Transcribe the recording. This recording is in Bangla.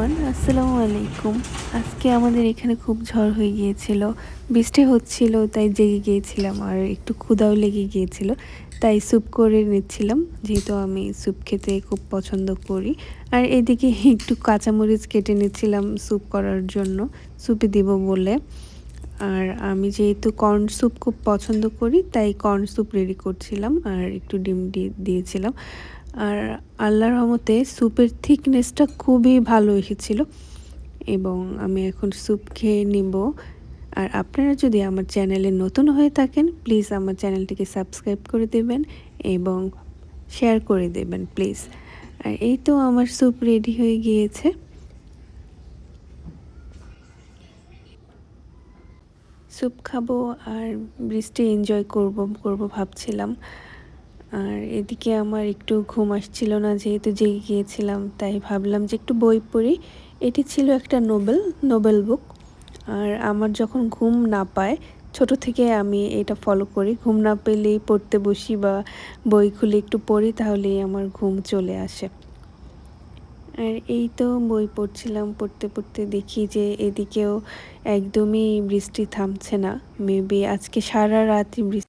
এভরিওয়ান, আসসালামু আলাইকুম। আজকে আমাদের এখানে খুব ঝড় হয়ে গিয়েছিল, বৃষ্টি হচ্ছিল, তাই জেগে গিয়েছিলাম আর একটু ক্ষুধাও লেগে গিয়েছিল, তাই স্যুপ করে নিচ্ছিলাম, যেহেতু আমি স্যুপ খেতে খুব পছন্দ করি। আর এদিকে একটু কাঁচামরিচ কেটে নিচ্ছিলাম স্যুপ করার জন্য, স্যুপে দিব বলে। আর আমি যেহেতু কর্ন স্যুপ খুব পছন্দ করি, তাই কর্ন স্যুপ রেডি করছিলাম আর একটু ডিম দিয়েছিলাম। আর আল্লাহর রহমতে স্যুপের থিকনেসটা খুবই ভালো এসেছিল এবং আমি এখন স্যুপ খেয়ে নিব। আর আপনারা যদি আমার চ্যানেলে নতুন হয়ে থাকেন, প্লিজ আমার চ্যানেলটিকে সাবস্ক্রাইব করে দেবেন এবং শেয়ার করে দেবেন প্লিজ। আর এই তো আমার স্যুপ রেডি হয়ে গিয়েছে। স্যুপ খাবো আর বৃষ্টি এনজয় করব ভাবছিলাম। আর এদিকে আমার একটু ঘুম আসছিল না, যেহেতু জেগে গিয়েছিলাম, তাই ভাবলাম যে একটু বই পড়ি। এটি ছিল একটা নোবেল বুক। আর আমার যখন ঘুম না পায়, ছোট থেকে আমি এটা ফলো করি, ঘুম না পেলেই পড়তে বসি বা বই খুলে একটু পড়ি, তাহলেই আমার ঘুম চলে আসে। আর এই তো বই পড়ছিলাম, পড়তে পড়তে দেখি যে এদিকেও একদমই বৃষ্টি থামছে না। মেবি আজকে সারা রাতই বৃষ্টি